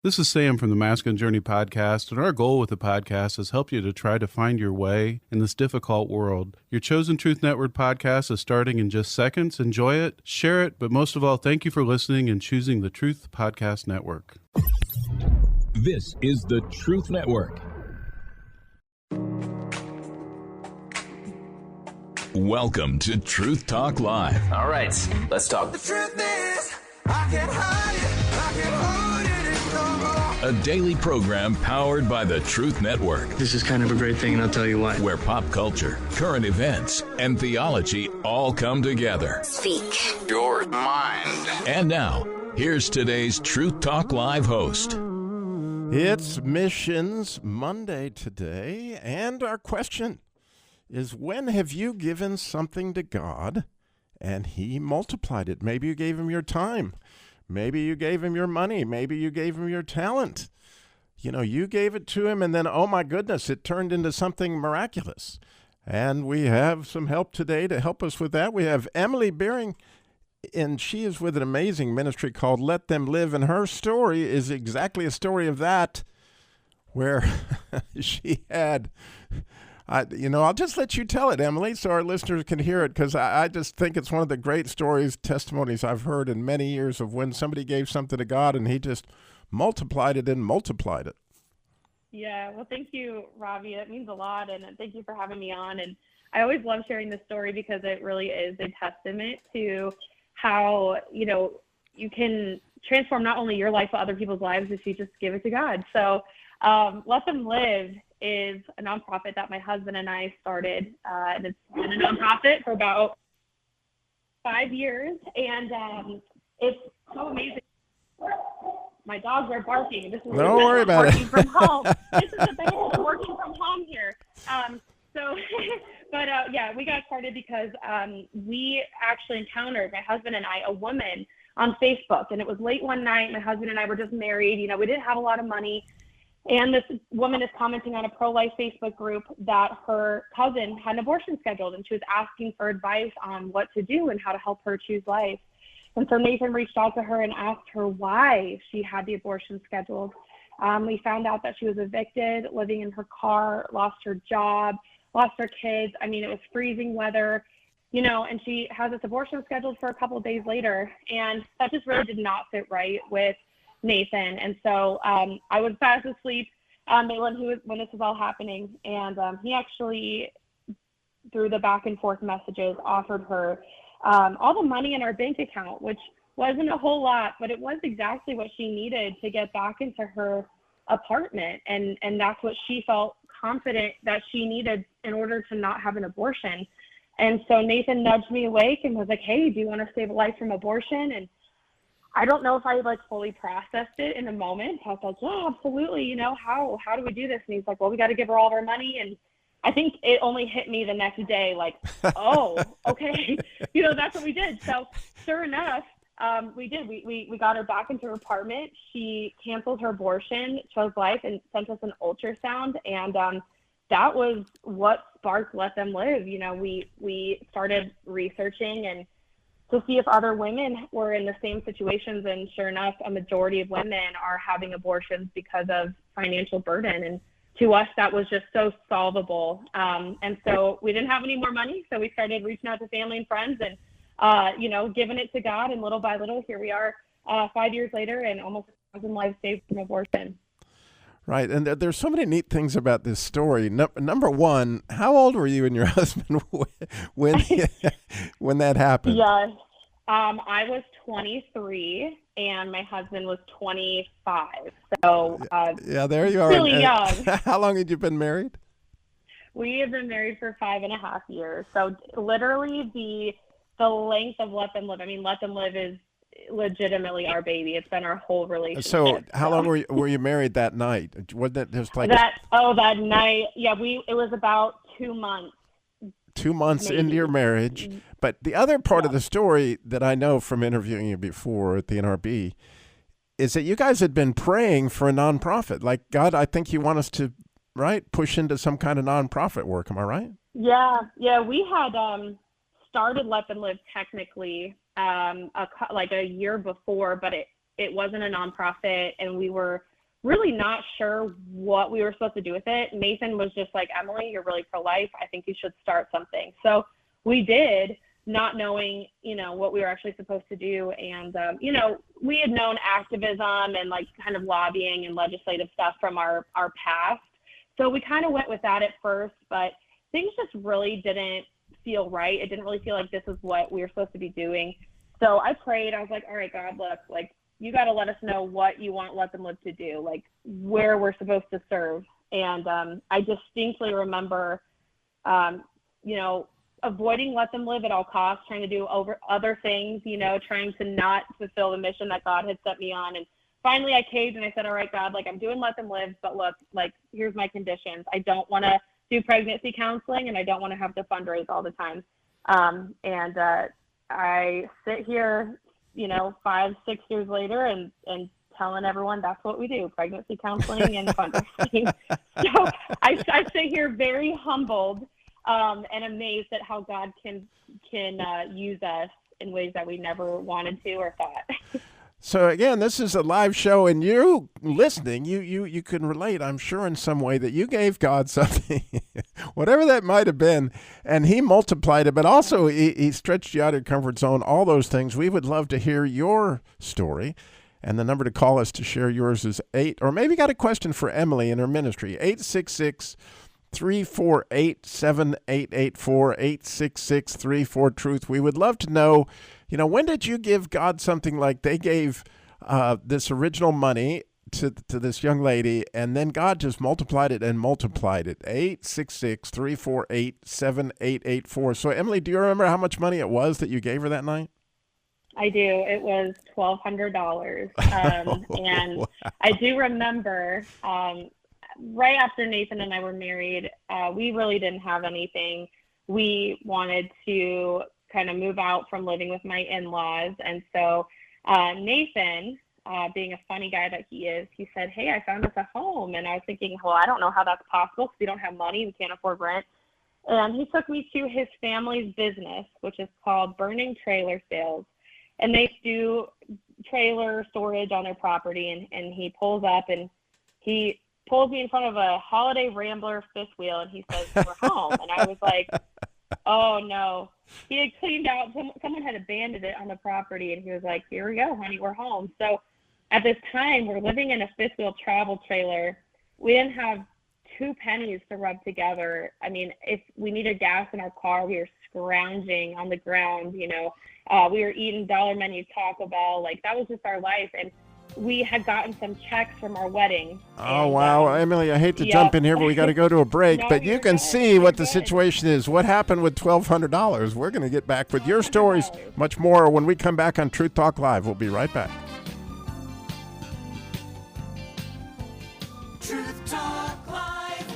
This is Sam from the Masculine Journey podcast, and our goal with the podcast is help you to try to find your way in this difficult world. Your Chosen Truth Network podcast is starting in just seconds. Enjoy it, share it, but most of all, thank you for listening and choosing the Truth Podcast Network. This is the Truth Network. Welcome to Truth Talk Live. All right, let's talk. The truth is, I can't hide it, I can't hold it no more. A daily program powered by the Truth Network, This is kind of a great thing, and I'll tell you why. where pop culture, current events, and theology all come together. Speak Your mind. And now, here's today's Truth Talk Live host. It's Missions Monday today, and our question is, when have you given something to God and He multiplied it? Maybe you gave Him your time. Maybe you gave Him your money. Maybe you gave Him your talent. You know, you gave it to Him, and then, oh my goodness, it turned into something miraculous. And we have some help today to help us with that. We have Emily Beering, and she is with an amazing ministry called Let Them Live, and her story is exactly a story of that, where she had... I'll just let you tell it, Emily, so our listeners can hear it, because I just think it's one of the great stories, testimonies I've heard in many years of when somebody gave something to God and He just multiplied it and multiplied it. Yeah, well, thank you, Ravi. It means a lot, and thank you for having me on. And I always love sharing this story because it really is a testament to how, you can transform not only your life but other people's lives if you just give it to God. So Let Them Live is a nonprofit that my husband and I started, and it's been a nonprofit for about 5 years, and it's so amazing. My dogs are barking. This is Don't worry about it. working from home. This is the best of working from home here. We got started because we actually encountered, my husband and I, a woman on Facebook, and it was late one night. My husband and I were just married. We didn't have a lot of money. And this woman is commenting on a pro-life Facebook group that her cousin had an abortion scheduled, and she was asking for advice on what to do and how to help her choose life. And so Nathan reached out to her and asked her why she had the abortion scheduled. We found out that she was evicted, living in her car, lost her job, lost her kids. I mean, it was freezing weather, and she has this abortion scheduled for a couple of days later. And that just really did not fit right with Nathan. And so I was fast asleep when this was all happening. And he actually, through the back and forth messages, offered her all the money in our bank account, which wasn't a whole lot, but it was exactly what she needed to get back into her apartment. And that's what she felt confident that she needed in order to not have an abortion. And so Nathan nudged me awake and was like, hey, do you want to save a life from abortion? And I don't know if I fully processed it in a moment. I was like, yeah, absolutely. How do we do this? And he's like, well, we got to give her all of our money. And I think it only hit me the next day, oh, okay. That's what we did. So sure enough, we did. We got her back into her apartment. She canceled her abortion, chose life, and sent us an ultrasound. And that was what sparked Let Them Live. We started researching and to see if other women were in the same situations. And sure enough, a majority of women are having abortions because of financial burden. And to us, that was just so solvable. And so we didn't have any more money. So we started reaching out to family and friends and, giving it to God. And little by little, here we are 5 years later and almost 1,000 lives saved from abortion. Right, and there's so many neat things about this story. Number one, how old were you and your husband when that happened? Yes, I was 23 and my husband was 25. So there you are. Really young. How long had you been married? We have been married for 5.5 years. So literally the length of Let Them Live. I mean, Let Them Live is legitimately our baby. It's been our whole relationship. So how long were you married that night? Was that just that night? Yeah, it was about 2 months. 2 months maybe. into your marriage. But the other part of the story that I know from interviewing you before at the NRB is that you guys had been praying for a nonprofit. Like, God, I think you want us to, push into some kind of nonprofit work. Am I right? Yeah. We had started Let Them Live technically a year before, but it wasn't a nonprofit, and we were really not sure what we were supposed to do with it. Nathan was just like, Emily, you're really pro-life. I think you should start something. So we did, not knowing, what we were actually supposed to do. And, we had known activism and like kind of lobbying and legislative stuff from our past. So we kind of went with that at first, but things just really didn't feel right. It didn't really feel like this is what we were supposed to be doing. So I prayed. I was like, all right, God, look, like, you got to let us know what you want Let Them Live to do, like where we're supposed to serve. And I distinctly remember, avoiding Let Them Live at all costs, trying to do other things, trying to not fulfill the mission that God had set me on. And finally I caved and I said, all right, God, like, I'm doing Let Them Live, but look, like, here's my conditions. I don't want to do pregnancy counseling and I don't want to have to fundraise all the time. I sit here, 5-6 years later and telling everyone that's what we do, pregnancy counseling and fundraising. So I sit here very humbled and amazed at how God can use us in ways that we never wanted to or thought. So again, this is a live show, and you listening, you can relate, I'm sure, in some way that you gave God something, whatever that might have been, and he multiplied it, but also he stretched you out of your comfort zone, all those things. We would love to hear your story, and the number to call us to share yours is 8, or maybe you got a question for Emily in her ministry, 866-348-7884, 866-34-TRUTH. We would love to know, when did you give God something like they gave this original money to this young lady, and then God just multiplied it and multiplied it? 866-348-7884. So, Emily, do you remember how much money it was that you gave her that night? I do. It was $1,200. And wow. I do remember right after Nathan and I were married, we really didn't have anything. We wanted to kind of move out from living with my in-laws. And so Nathan, being a funny guy that he is, he said, hey, I found us a home. And I was thinking, well, I don't know how that's possible because we don't have money. We can't afford rent. And he took me to his family's business, which is called Burning Trailer Sales. And they do trailer storage on their property. And he pulls up and he pulls me in front of a Holiday Rambler fifth wheel. And he says, we're home. And I was like, oh, no. He had cleaned out, someone had abandoned it on the property, and he was like, here we go, honey, we're home. So at this time, we're living in a fifth wheel travel trailer. We didn't have 2 pennies to rub together. I mean, if we needed gas in our car, we were scrounging on the ground, we were eating dollar menu Taco Bell. Like, that was just our life. And we had gotten some checks from our wedding. Oh, wow. Emily, I hate to jump in here, but we got to go to a break. No, but you can see what the situation is. What happened with $1,200? We're going to get back with your stories, much more, when we come back on Truth Talk Live. We'll be right back. Truth Talk Live.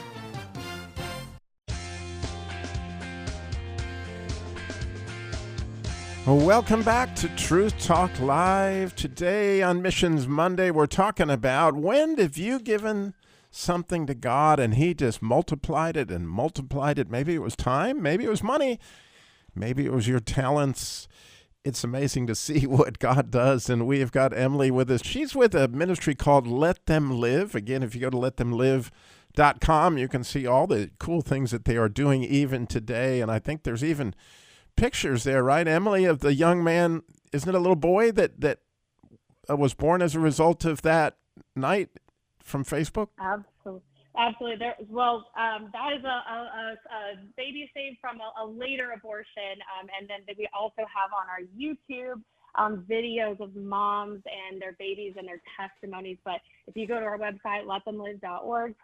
Well, welcome back to Truth Talk Live. Today on Missions Monday, we're talking about when have you given something to God and he just multiplied it and multiplied it. Maybe it was time, maybe it was money, maybe it was your talents. It's amazing to see what God does, and we have got Emily with us. She's with a ministry called Let Them Live. Again, if you go to letthemlive.com, you can see all the cool things that they are doing even today, and I think there's even pictures there, right, Emily, of the young man? Isn't it a little boy that was born as a result of that night from Facebook? Absolutely. That is a baby saved from a later abortion, and then we also have on our YouTube videos of moms and their babies and their testimonies. But if you go to our website, letthemlive.org,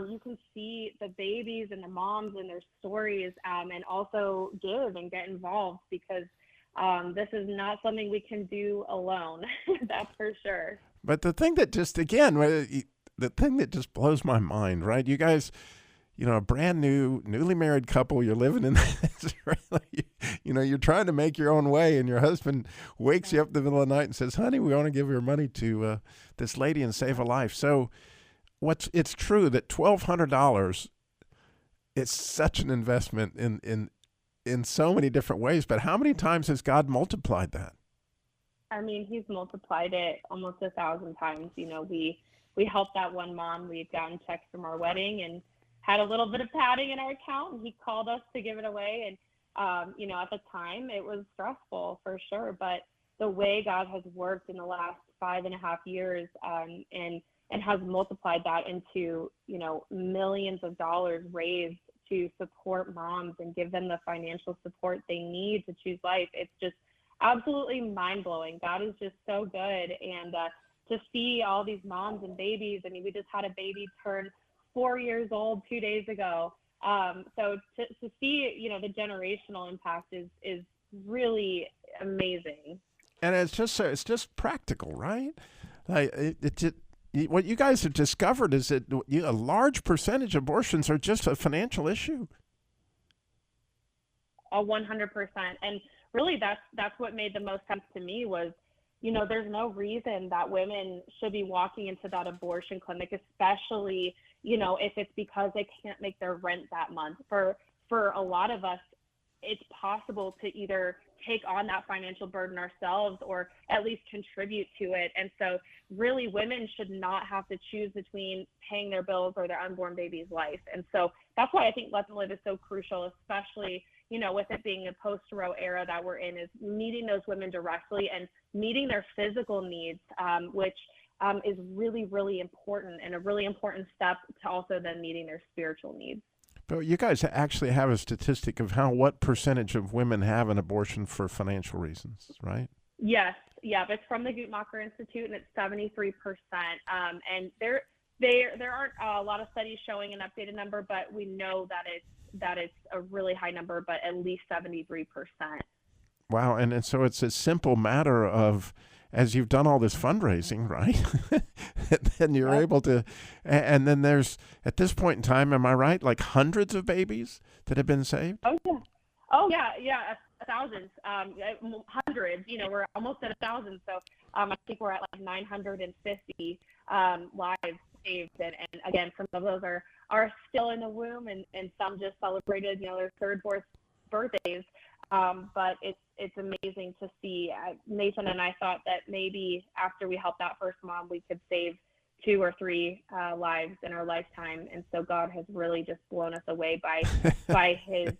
you can see the babies and the moms and their stories, and also give and get involved, because this is not something we can do alone. That's for sure. But the thing that just, again, the thing that just blows my mind, right? You guys, a brand new, newly married couple, you're living in this, you're trying to make your own way, and your husband wakes you up in the middle of the night and says, honey, we want to give your money to this lady and save a life. So it's true that $1,200 is such an investment in so many different ways, but how many times has God multiplied that? I mean, he's multiplied it almost 1,000 times. We we helped that one mom. We had gotten checks from our wedding and had a little bit of padding in our account, and he called us to give it away. And, you know, at the time it was stressful for sure, but the way God has worked in the last 5.5 years, and has multiplied that into, you know, millions of dollars raised to support moms and give them the financial support they need to choose life. It's just absolutely mind-blowing. God is just so good. And to see all these moms and babies, I mean, we just had a baby turn 4 years old 2 days ago. So to see, you know, the generational impact is really amazing. And it's just practical, right? Like what you guys have discovered is that a large percentage of abortions are just a financial issue. 100%. And really that's what made the most sense to me was, you know, there's no reason that women should be walking into that abortion clinic, especially, you know, if it's because they can't make their rent that month. For a lot of us, it's possible to either take on that financial burden ourselves or at least contribute to it. And so really women should not have to choose between paying their bills or their unborn baby's life. And so that's why I think Let Them Live is so crucial, especially, you know, with it being a post-Roe era that we're in, is meeting those women directly and meeting their physical needs, which is really, really important, and a really important step to also then meeting their spiritual needs. But you guys actually have a statistic of what percentage of women have an abortion for financial reasons, right? Yes. Yeah. It's from the Guttmacher Institute, and it's 73%. And there aren't a lot of studies showing an updated number, but we know that it's a really high number, but at least 73%. Wow. And so it's a simple matter of, as you've done all this fundraising, right? And then you're able to, and then there's, at this point in time, am I right, like hundreds of babies that have been saved? Oh yeah, thousands, hundreds. You know, we're almost at 1,000. So I think we're at like 950 lives saved, and again, some of those are still in the womb, and some just celebrated, you know, their third, fourth birthdays. But it's amazing to see. Nathan and I thought that maybe after we helped that first mom, we could save 2 or 3 lives in our lifetime. And so God has really just blown us away by his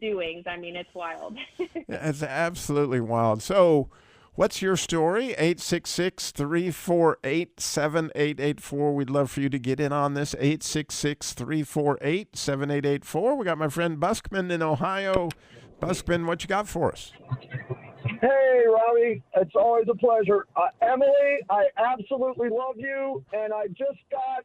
doings. I mean, it's wild. It's absolutely wild. So what's your story? 866-348-7884. We'd love for you to get in on this. 866-348-7884. We got my friend Buskman in Ohio. Buskman, what you got for us? Hey, Robbie. It's always a pleasure. Emily, I absolutely love you, and I just got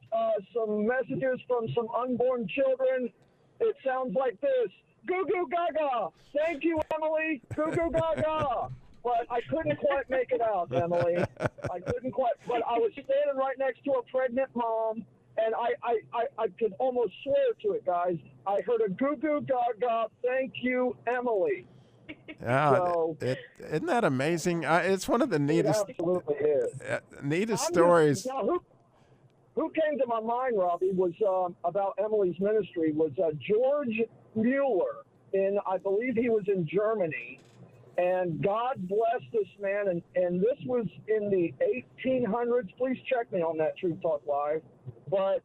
some messages from some unborn children. It sounds like this. Goo goo gaga. Thank you, Emily. Goo goo gaga. But I couldn't quite make it out, Emily. I couldn't quite. But I was standing right next to a pregnant mom, and I could almost swear to it, guys. I heard a goo goo gaga. Thank you, Emily. Yeah, So, isn't that amazing? It's one of the neatest, it absolutely is. neatest stories. Now, who came to my mind, Robbie, was about Emily's ministry was George Mueller, I believe he was in Germany. And God bless this man, and this was in the 1800s. Please check me on that, Truth Talk Live. But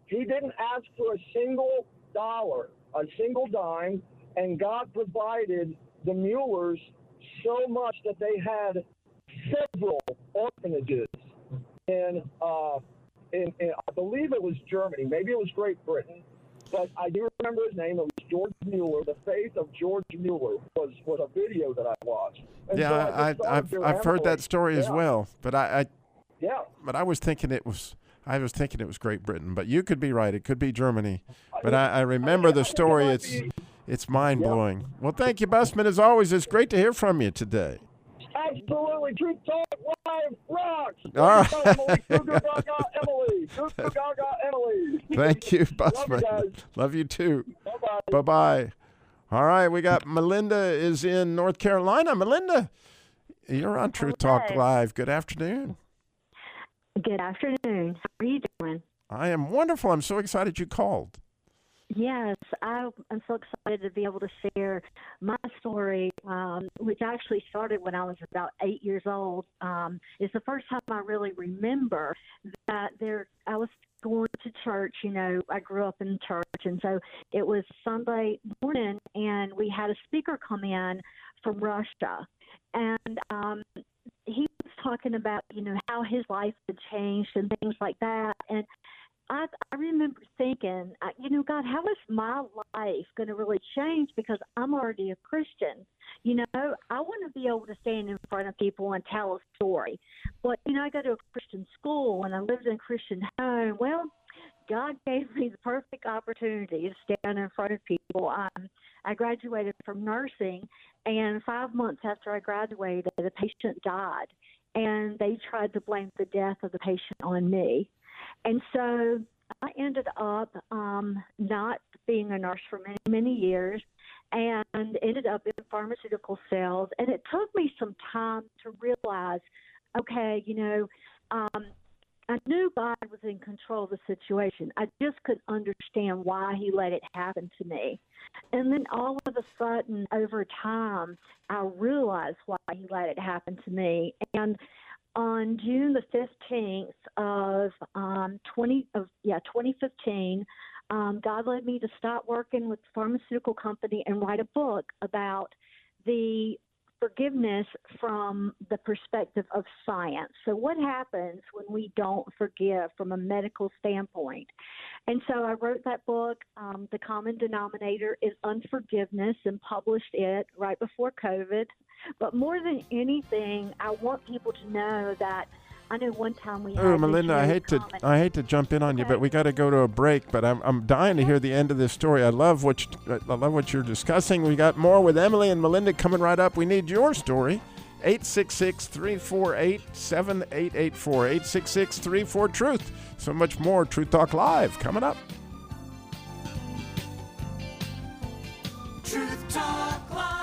he didn't ask for a single dollar, a single dime, and God provided the Muellers so much that they had several orphanages in I believe it was Germany, maybe it was Great Britain. But I do remember his name. It was George Mueller. The Faith of George Mueller was a video that I watched. And yeah, so I've heard that story as well. But I was thinking it was Great Britain. But you could be right. It could be Germany. But I remember the story. It's mind blowing. Well, thank you, Busman. As always, it's great to hear from you today. Absolutely. Truth Talk Live rocks. All right. Emily. Emily. Thank you, Busman. Love you too. Bye-bye. Bye-bye. All right, we got Melinda is in North Carolina. Melinda, you're on Truth Talk Live. Good afternoon. Good afternoon. How are you doing? I am wonderful. I'm so excited you called. Yes, I'm so excited to be able to share my story, which actually started when I was about 8 years old. It's the first time I really remember that I was going to church. You know, I grew up in church, and so it was Sunday morning, and we had a speaker come in from Russia, and he was talking about, you know, how his life had changed and things like that, and I remember thinking, you know, God, how is my life going to really change because I'm already a Christian? You know, I want to be able to stand in front of people and tell a story. But, you know, I go to a Christian school and I lived in a Christian home. Well, God gave me the perfect opportunity to stand in front of people. I graduated from nursing, and 5 months after I graduated, the patient died, and they tried to blame the death of the patient on me. And so I ended up not being a nurse for many, many years and ended up in pharmaceutical sales. And it took me some time to realize, okay, you know, I knew God was in control of the situation. I just couldn't understand why he let it happen to me. And then all of a sudden, over time, I realized why he let it happen to me. And on June the 15th of 2015, God led me to start working with the pharmaceutical company and write a book about the forgiveness from the perspective of science. So what happens when we don't forgive from a medical standpoint? And so I wrote that book. The Common Denominator is Unforgiveness, and published it right before COVID. But more than anything, I want people to know that I know one time we had. Oh, Melinda, I hate to jump in on you, but we got to go to a break. But I'm dying to hear the end of this story. I love what you're discussing. We got more with Emily and Melinda coming right up. We need your story. 866-348-7884. 866-34-TRUTH. So much more Truth Talk Live coming up. Truth Talk Live.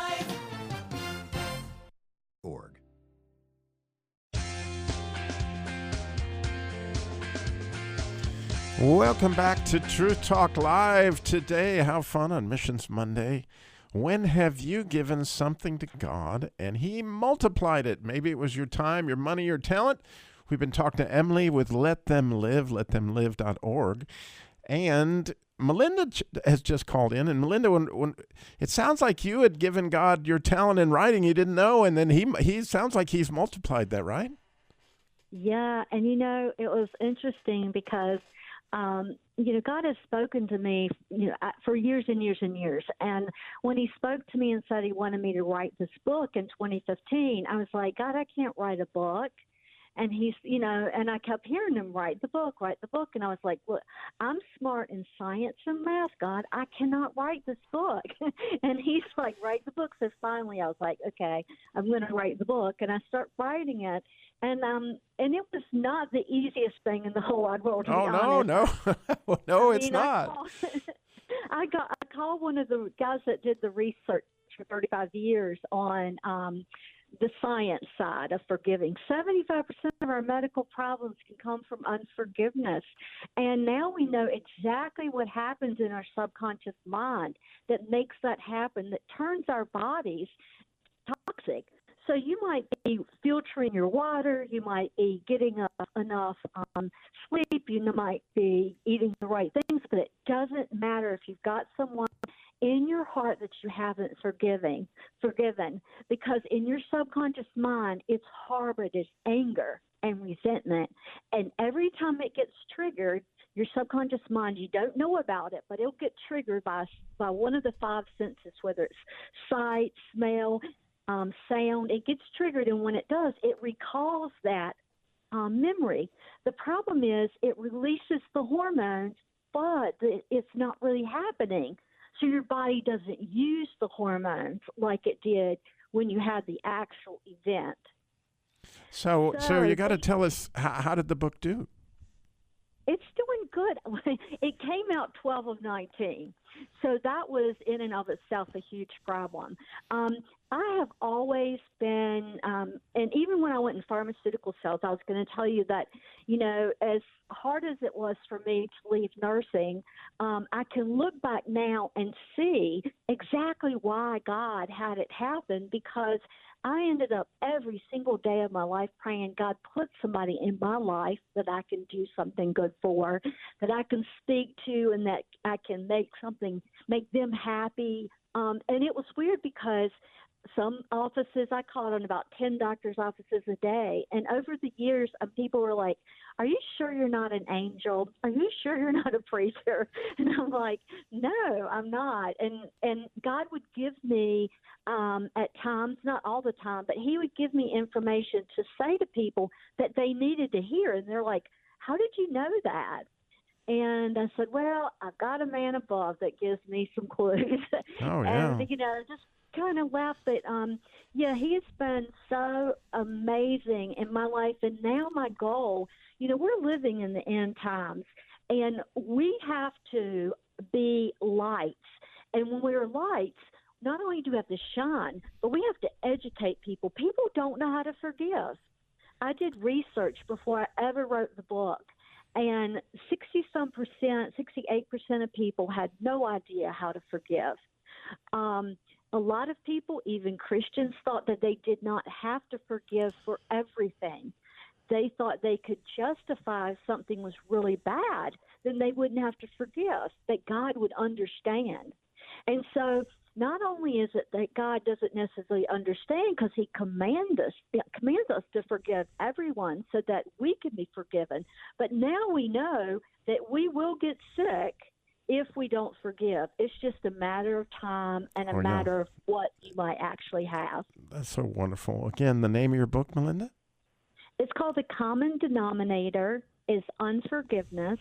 Welcome back to Truth Talk Live today. How fun on Missions Monday. When have you given something to God and he multiplied it? Maybe it was your time, your money, your talent. We've been talking to Emily with Let Them Live, letthemlive.org. And Melinda has just called in. And Melinda, when it sounds like you had given God your talent in writing you didn't know, and then he sounds like he's multiplied that, right? Yeah, and you know, it was interesting because you know, God has spoken to me, you know, for years and years and years. And when he spoke to me and said he wanted me to write this book in 2015, I was like, God, I can't write a book. And he's, you know, and I kept hearing him write the book. And I was like, look, I'm smart in science and math, God. I cannot write this book. And he's like, write the book. So finally I was like, okay, I'm going to write the book. And I start writing it. And it was not the easiest thing in the whole wide world, to be honest. No, it's not. I called one of the guys that did the research for 35 years on the science side of forgiving. 75% of our medical problems can come from unforgiveness. And now we know exactly what happens in our subconscious mind that makes that happen, that turns our bodies toxic. So you might be filtering your water, you might be getting enough sleep, you might be eating the right things, but it doesn't matter if you've got someone in your heart that you haven't forgiven, because in your subconscious mind, it's harbored as anger and resentment. And every time it gets triggered, your subconscious mind, you don't know about it, but it'll get triggered by one of the five senses, whether it's sight, smell, sound. It gets triggered, and when it does, it recalls that memory. The problem is it releases the hormones, but it's not really happening. So your body doesn't use the hormones like it did when you had the actual event. So you got to tell us, how did the book do? It's doing good. It came out 12 of 19. So that was in and of itself a huge problem. I have always been, and even when I went in pharmaceutical sales, I was going to tell you that, as hard as it was for me to leave nursing, I can look back now and see exactly why God had it happen, because I ended up every single day of my life praying, God, put somebody in my life that I can do something good for, that I can speak to, and that I can make them happy. And it was weird because some offices, I called on about 10 doctors' offices a day. And over the years, people were like, are you sure you're not an angel? Are you sure you're not a preacher? And I'm like, no, I'm not. And God would give me at times, not all the time, but he would give me information to say to people that they needed to hear. And they're like, how did you know that? And I said, well, I've got a man above that gives me some clues. Oh, yeah. And, just kind of laughed, but he has been so amazing in my life. And now my goal, we're living in the end times, and we have to be lights. And when we're lights, not only do we have to shine, but we have to educate people. People don't know how to forgive. I did research before I ever wrote the book, and 68% of people had no idea how to forgive. A lot of people, even Christians, thought that they did not have to forgive for everything. They thought they could justify if something was really bad, then they wouldn't have to forgive, that God would understand. And so not only is it that God doesn't necessarily understand, because he commands us to forgive everyone so that we can be forgiven, but now we know that we will get sick if we don't forgive. It's just a matter of time and a matter of what you might actually have. That's so wonderful. Again, the name of your book, Melinda? It's called The Common Denominator is Unforgiveness.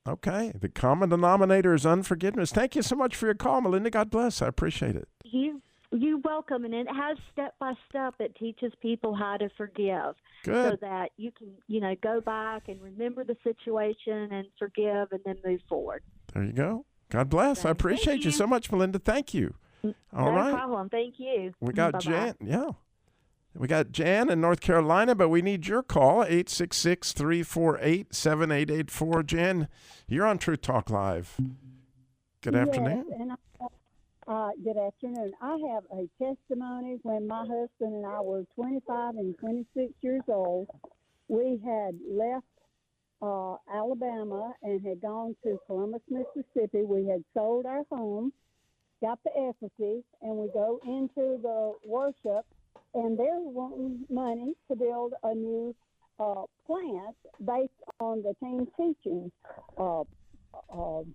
Okay. The common denominator is unforgiveness. Thank you so much for your call, Melinda. God bless. I appreciate it. You're welcome. And it has step-by-step. It teaches people how to forgive. Good. So that you can, go back and remember the situation and forgive and then move forward. There you go. God bless. I appreciate you so much, Melinda. Thank you. All right. No problem. Thank you. We got Bye-bye. Jan. Yeah. We got Jan in North Carolina, but we need your call, 866-348-7884. Jan, you're on Truth Talk Live. Good afternoon. And good afternoon. I have a testimony. When my husband and I were 25 and 26 years old, we had left Alabama and had gone to Columbus, Mississippi. We had sold our home, got the equity, and we go into the worship, and they're wanting money to build a new plant based on the team teaching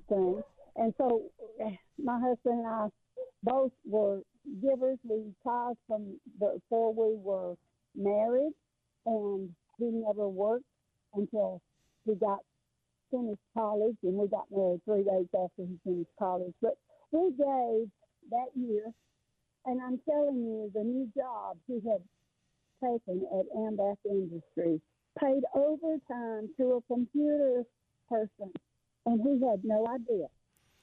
thing. And so my husband and I both were givers. We tithed from before we were married, and he never worked until he got finished college, and we got married 3 days after he finished college. But we gave that year, and I'm telling you, the new job he had taken at Ambath Industries paid overtime to a computer person, and he had no idea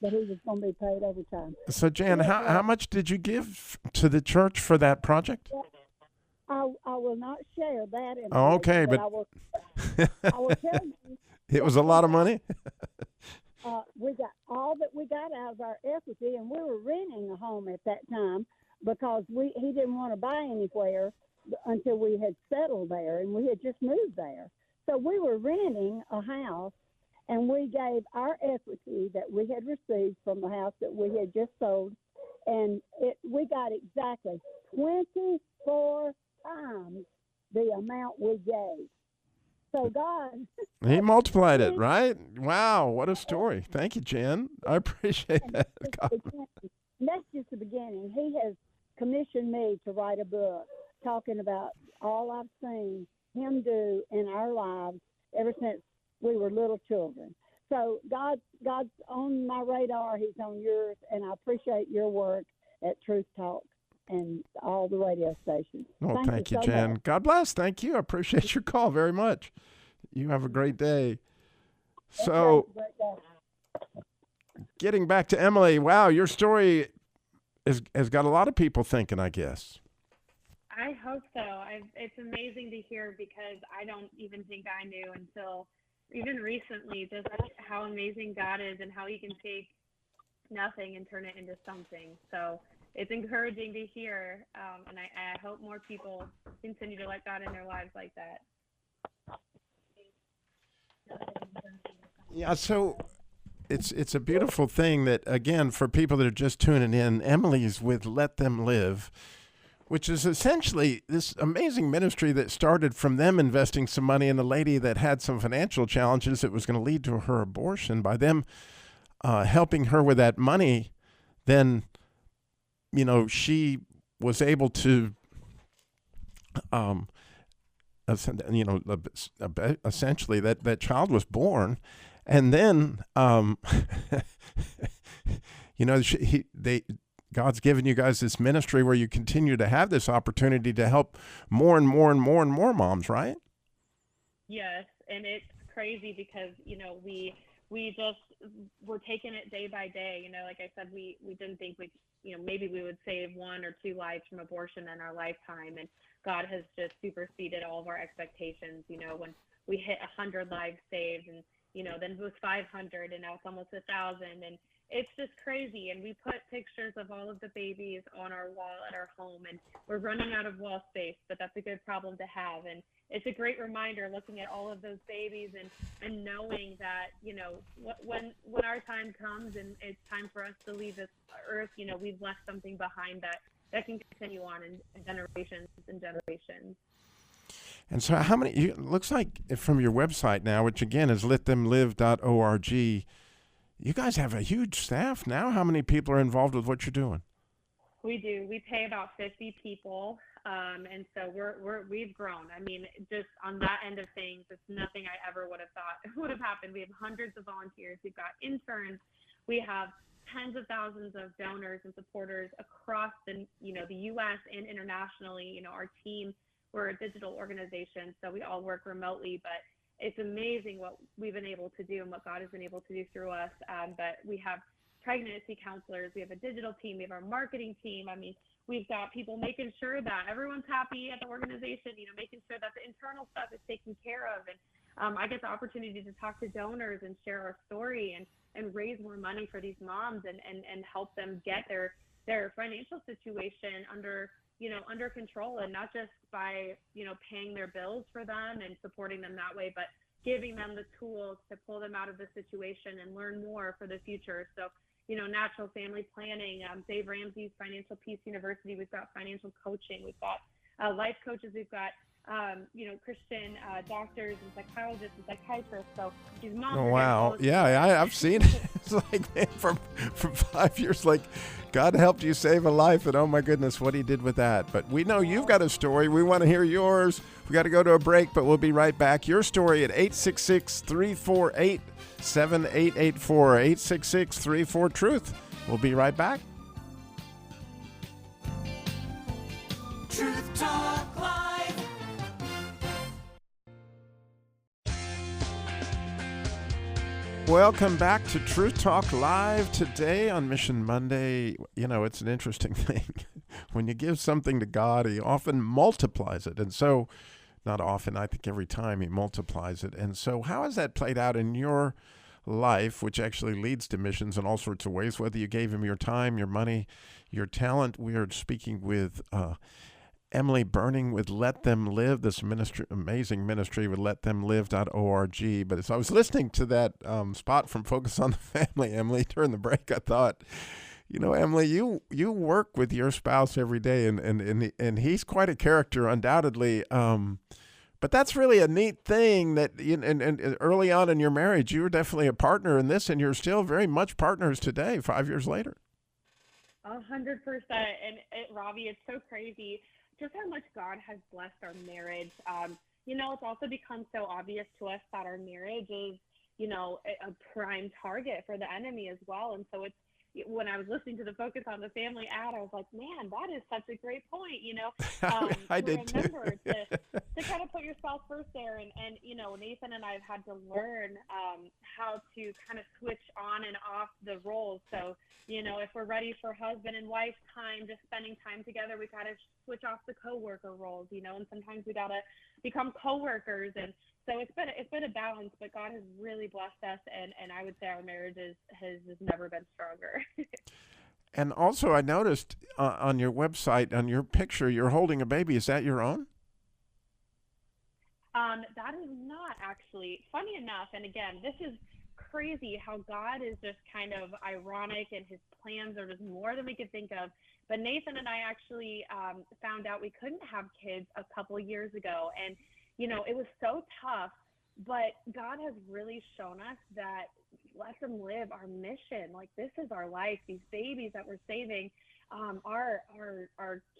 that he was going to be paid overtime. So, Jan, how much did you give to the church for that project? I will not share that. Oh, okay, but I will tell you. It was a lot of money? We got all that we got out of our equity, and we were renting a home at that time because he didn't want to buy anywhere until we had settled there, and we had just moved there. So we were renting a house, and we gave our equity that we had received from the house that we had just sold, and we got exactly 24 times the amount we gave. So God, he multiplied it, right? Wow, what a story. Thank you, Jan. I appreciate that. That's just the beginning. He has commissioned me to write a book talking about all I've seen him do in our lives ever since we were little children. So God's on my radar. He's on yours, and I appreciate your work at Truth Talk and all the radio stations. Well, thank you, Jan. Much. God bless. Thank you. I appreciate your call very much. You have a great day. So, getting back to Emily, wow, your story has got a lot of people thinking, I guess. I hope so. It's amazing to hear because I don't even think I knew until even recently just how amazing God is and how he can take nothing and turn it into something. So it's encouraging to hear, and I hope more people continue to let God in their lives like that. Yeah, so it's a beautiful thing that, again, for people that are just tuning in, Emily's with Let Them Live, which is essentially this amazing ministry that started from them investing some money in a lady that had some financial challenges that was going to lead to her abortion. By them helping her with that money, then, she was able to, essentially that child was born. And then, God's given you guys this ministry where you continue to have this opportunity to help more and more and more and more moms, right? Yes, and it's crazy because we're taking it day by day. Like I said, we didn't think maybe we would save 1 or 2 lives from abortion in our lifetime, and God has just superseded all of our expectations. When we hit 100 lives saved, and then it was 500, and now it's almost 1,000, and it's just crazy. And we put pictures of all of the babies on our wall at our home, and we're running out of wall space, but that's a good problem to have. And it's a great reminder looking at all of those babies and knowing that, when our time comes and it's time for us to leave this earth, we've left something behind that can continue on in generations and generations. And so how many, it looks like from your website now, which again is letthemlive.org, you guys have a huge staff now. How many people are involved with what you're doing? We do. We pay about 50 people. And so we've grown. I mean, just on that end of things, it's nothing I ever would have thought would have happened. We have hundreds of volunteers. We've got interns. We have tens of thousands of donors and supporters across the U.S. and internationally. Our team, we're a digital organization, so we all work remotely, but it's amazing what we've been able to do and what God has been able to do through us. But we have pregnancy counselors, we have a digital team, we have our marketing team. I mean, we've got people making sure that everyone's happy at the organization, making sure that the internal stuff is taken care of. And I get the opportunity to talk to donors and share our story and raise more money for these moms and help them get their financial situation under control, and not just by, paying their bills for them and supporting them that way, but giving them the tools to pull them out of the situation and learn more for the future. So, natural family planning, Dave Ramsey's Financial Peace University, we've got financial coaching, we've got life coaches, we've got, Christian doctors and psychologists and psychiatrists. So these moms. Oh, wow. Yeah, I've seen it. It's like, man, from 5 years, like, God helped you save a life, and oh my goodness, what he did with that. But we know you've got a story. We want to hear yours. We got to go to a break, but we'll be right back. Your story at 866-348-7884, 866-34-TRUTH. We'll be right back. Truth Talk Live. Welcome back to Truth Talk Live today on Mission Monday. It's an interesting thing. When you give something to God, he often multiplies it. And so, not often, I think every time he multiplies it. And so how has that played out in your life, which actually leads to missions in all sorts of ways, whether you gave him your time, your money, your talent? We are speaking with Emily Burning with Let Them Live, this ministry, amazing ministry with letthemlive.org. But as I was listening to that spot from Focus on the Family, Emily, during the break, I thought, Emily, you work with your spouse every day, and he's quite a character, undoubtedly. But that's really a neat thing that, and early on in your marriage, you were definitely a partner in this, and you're still very much partners today, 5 years later. 100%. And Robbie, it's so crazy just how much God has blessed our marriage. It's also become so obvious to us that our marriage is, a prime target for the enemy as well. And so when I was listening to the Focus on the Family ad, I was like, man, that is such a great point, I to did too. remember to kind of put your spouse first there. And Nathan and I have had to learn how to kind of switch on and off the roles. So, if we're ready for husband and wife time, just spending time together, we got to switch off the coworker roles, and sometimes we got to become coworkers. And so it's been a balance, but God has really blessed us, and I would say our marriage has never been stronger. And also, I noticed on your website, on your picture, you're holding a baby. Is that your own? That is not actually. Funny enough, and again, this is crazy how God is just kind of ironic, and his plans are just more than we could think of. But Nathan and I actually found out we couldn't have kids a couple years ago, and it was so tough, but God has really shown us that let them live our mission. Like, this is our life. These babies that we're saving are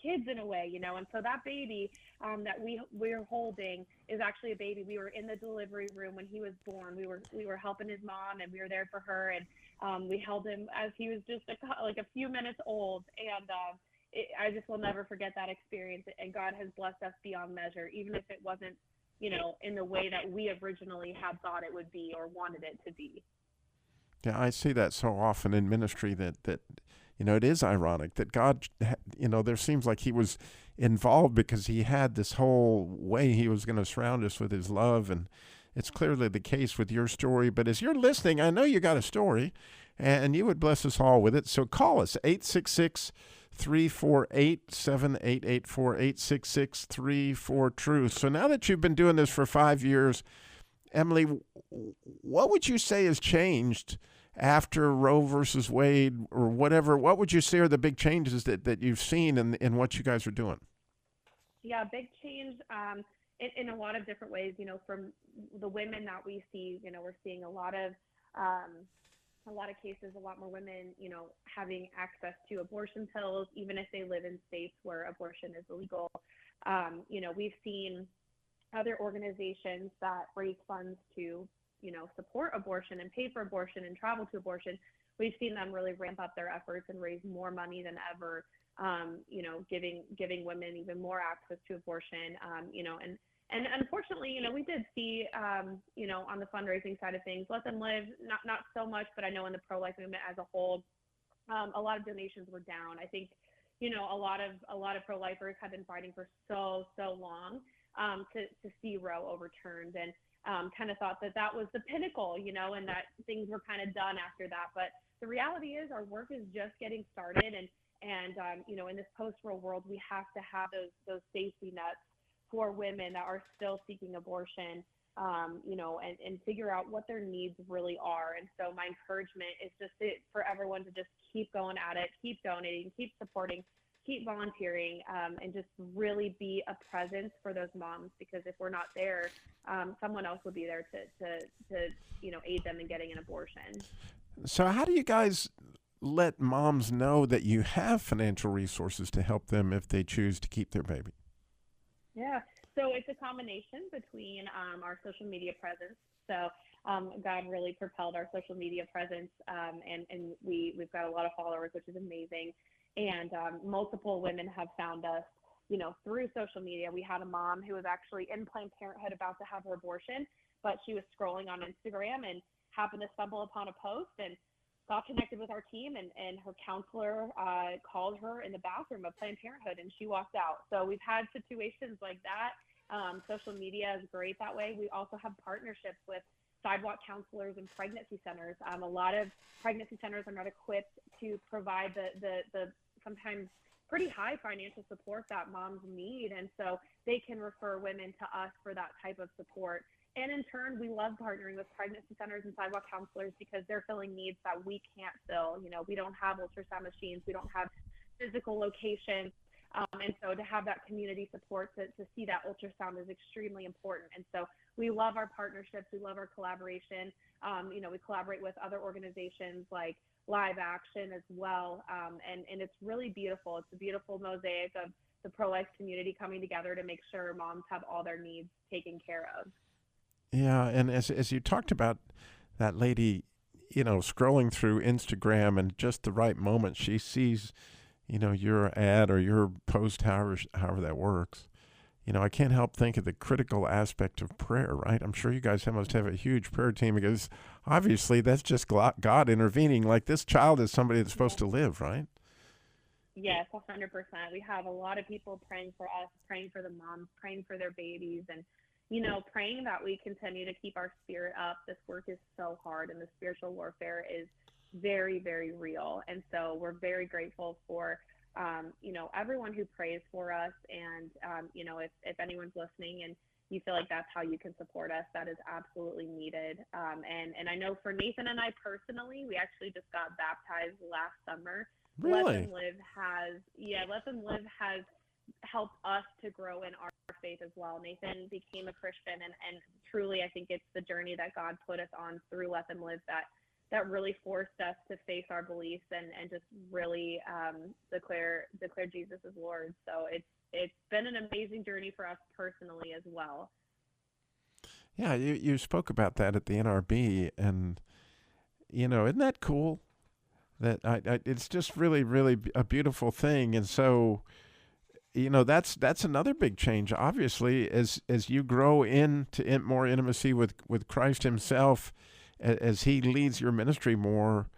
kids in a way, and so that baby that we're holding is actually a baby. We were in the delivery room when he was born. We were helping his mom, and we were there for her, and we held him as he was just a few minutes old, and I just will never forget that experience. And God has blessed us beyond measure, even if it wasn't, in the way that we originally had thought it would be or wanted it to be. Yeah, I see that so often in ministry that it is ironic that God, there seems like he was involved because he had this whole way he was going to surround us with his love. And it's clearly the case with your story. But as you're listening, I know you got a story, and you would bless us all with it. So call us, 866-348-7884, 866-34-TRUTH. So now that you've been doing this for 5 years, Emily, what would you say has changed after Roe versus Wade or whatever? What would you say are the big changes that you've seen in what you guys are doing? Yeah, big change in a lot of different ways. From the women that we see, we're seeing a lot of cases, a lot more women, having access to abortion pills, even if they live in states where abortion is illegal. We've seen other organizations that raise funds to, support abortion and pay for abortion and travel to abortion. We've seen them really ramp up their efforts and raise more money than ever, giving women even more access to abortion, and unfortunately, we did see, on the fundraising side of things, Let Them Live, not so much, but I know in the pro-life movement as a whole, a lot of donations were down. I think, a lot of pro-lifers have been fighting for so long to see Roe overturned, and kind of thought that was the pinnacle, and that things were kind of done after that. But the reality is our work is just getting started, and in this post-Roe world, we have to have those safety nets for women that are still seeking abortion, and figure out what their needs really are. And so my encouragement is just for everyone to just keep going at it, keep donating, keep supporting, keep volunteering, and just really be a presence for those moms, because if we're not there, someone else will be there to aid them in getting an abortion. So how do you guys let moms know that you have financial resources to help them if they choose to keep their baby? Yeah, so it's a combination between our social media presence. So God really propelled our social media presence, and we've got a lot of followers, which is amazing. And multiple women have found us, through social media. We had a mom who was actually in Planned Parenthood about to have her abortion, but she was scrolling on Instagram and happened to stumble upon a post and got connected with our team, and her counselor called her in the bathroom of Planned Parenthood, and she walked out. So we've had situations like that. Social media is great that way. We also have partnerships with sidewalk counselors and pregnancy centers. A lot of pregnancy centers are not equipped to provide the sometimes pretty high financial support that moms need, and so they can refer women to us for that type of support. And in turn, we love partnering with pregnancy centers and sidewalk counselors because they're filling needs that we can't fill. We don't have ultrasound machines, we don't have physical locations, and so to have that community support to see that ultrasound is extremely important. And so we love our partnerships, we love our collaboration. We collaborate with other organizations like Live Action as well, and it's really beautiful. It's a beautiful mosaic of the pro-life community coming together to make sure moms have all their needs taken care of. Yeah, and as you talked about that lady, scrolling through Instagram, and just the right moment she sees, your ad or your post, however that works. I can't help think of the critical aspect of prayer, right? I'm sure you guys must have a huge prayer team, because obviously that's just God intervening. Like, this child is somebody that's supposed to live, right? Yes, 100%. We have a lot of people praying for us, praying for the moms, praying for their babies, and, praying that we continue to keep our spirit up. This work is so hard, and the spiritual warfare is very, very real. And so we're very grateful for everyone who prays for us. And, if anyone's listening and you feel like that's how you can support us, that is absolutely needed. And I know for Nathan and I personally, we actually just got baptized last summer. Really? Let Them Live has helped us to grow in our faith as well. Nathan became a Christian, and truly, I think it's the journey that God put us on through Let Them Live that really forced us to face our beliefs and just really declare Jesus as Lord. So it's been an amazing journey for us personally as well. Yeah, you spoke about that at the NRB, and isn't that cool? That it's just really, really a beautiful thing. And so, that's another big change. Obviously, as you grow into more intimacy with Christ Himself, as He leads your ministry more,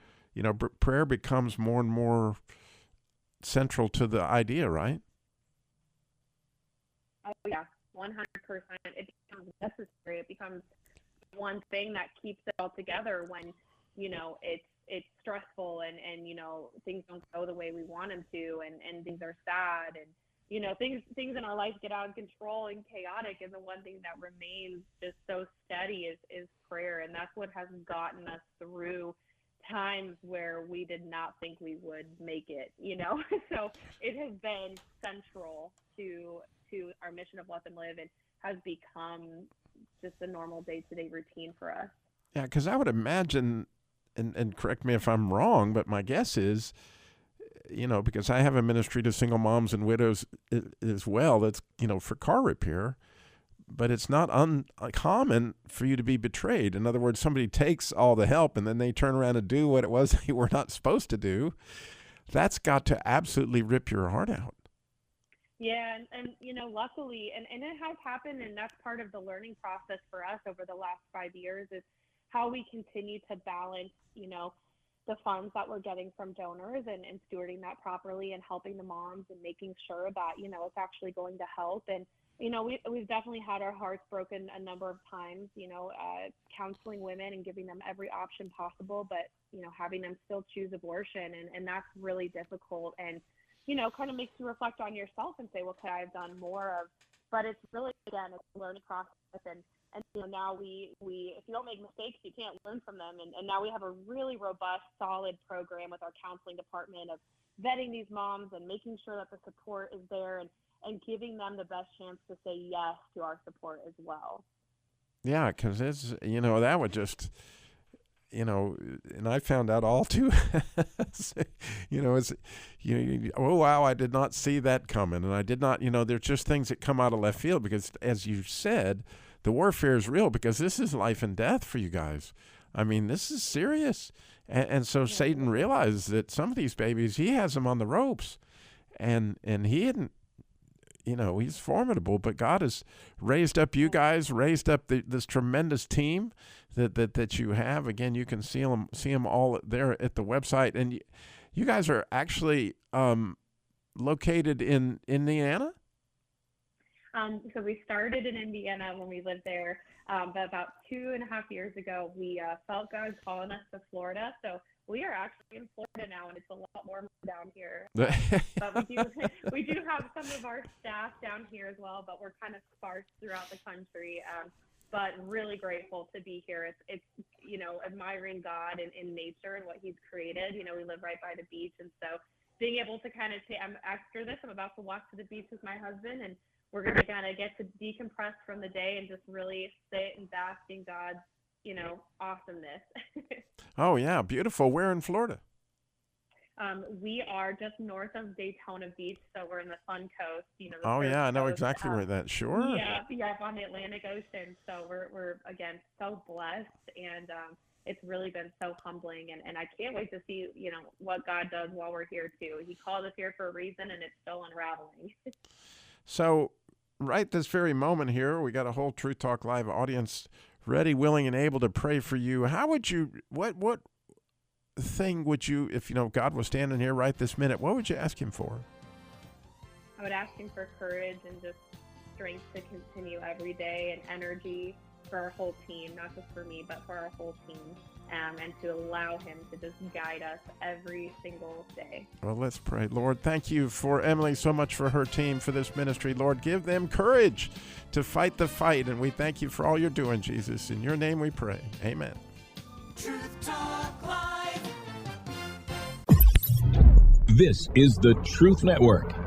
prayer becomes more and more central to the idea, right? Oh yeah, 100%. It becomes necessary. It becomes one thing that keeps it all together when, it's stressful and things don't go the way we want them to, and things are sad, and things in our life get out of control and chaotic, and the one thing that remains just so steady is prayer. And that's what has gotten us through times where we did not think we would make it, So it has been central to our mission of Let Them Live, and has become just a normal day-to-day routine for us. Yeah, because I would imagine, and correct me if I'm wrong, but my guess is, because I have a ministry to single moms and widows as well, that's, for car repair, but it's not uncommon for you to be betrayed. In other words, somebody takes all the help and then they turn around and do what it was they were not supposed to do. That's got to absolutely rip your heart out. Yeah, and luckily, and it has happened, and that's part of the learning process for us over the last 5 years, is how we continue to balance, the funds that we're getting from donors and stewarding that properly, and helping the moms and making sure that, it's actually going to help. And, we've definitely had our hearts broken a number of times, counseling women and giving them every option possible, but, having them still choose abortion. And that's really difficult, and, kind of makes you reflect on yourself and say, what could I have done more of? But it's really, again, it's a learning process. And now we if you don't make mistakes, you can't learn from them. And now we have a really robust, solid program with our counseling department of vetting these moms and making sure that the support is there, and giving them the best chance to say yes to our support as well. Yeah, because it's, that would just, and I found out all too, it's, oh, wow, I did not see that coming. And I did not, there's just things that come out of left field, because as you said, the warfare is real, because this is life and death for you guys. I mean, this is serious. And so Satan realizes that some of these babies, he has them on the ropes, and he hadn't, he's formidable, but God has raised up you guys, raised up this tremendous team that you have. Again, you can see them all there at the website. And you guys are actually located in Indiana? So we started in Indiana when we lived there, but about 2.5 years ago, we felt God calling us to Florida. So we are actually in Florida now, and it's a lot warmer down here. But we do have some of our staff down here as well, but we're kind of sparse throughout the country. But really grateful to be here. It's admiring God in nature and what He's created. We live right by the beach, and so being able to kind of say, after this, I'm about to walk to the beach with my husband, and we're going to kind of get to decompress from the day and just really sit and bask in God's, awesomeness. Oh, yeah. Beautiful. Where in Florida? We are just north of Daytona Beach, so we're in the Sun Coast. Oh, yeah. I know exactly where that. Sure. Yeah, on the Atlantic Ocean. So we're again so blessed, and it's really been so humbling, and I can't wait to see, what God does while we're here too. He called us here for a reason, and it's still unraveling. So right this very moment here, we got a whole Truth Talk Live audience ready, willing, and able to pray for you. How would you, what thing would you, if God was standing here right this minute, what would you ask him for? I would ask him for courage and just strength to continue every day, and energy for our whole team, not just for me, but for our whole team, and to allow him to just guide us every single day. Well, let's pray. Lord, thank you for Emily so much, for her team, for this ministry. Lord, give them courage to fight the fight, and we thank you for all you're doing, Jesus. In your name we pray. Amen. Truth Talk Live. This is the Truth Network.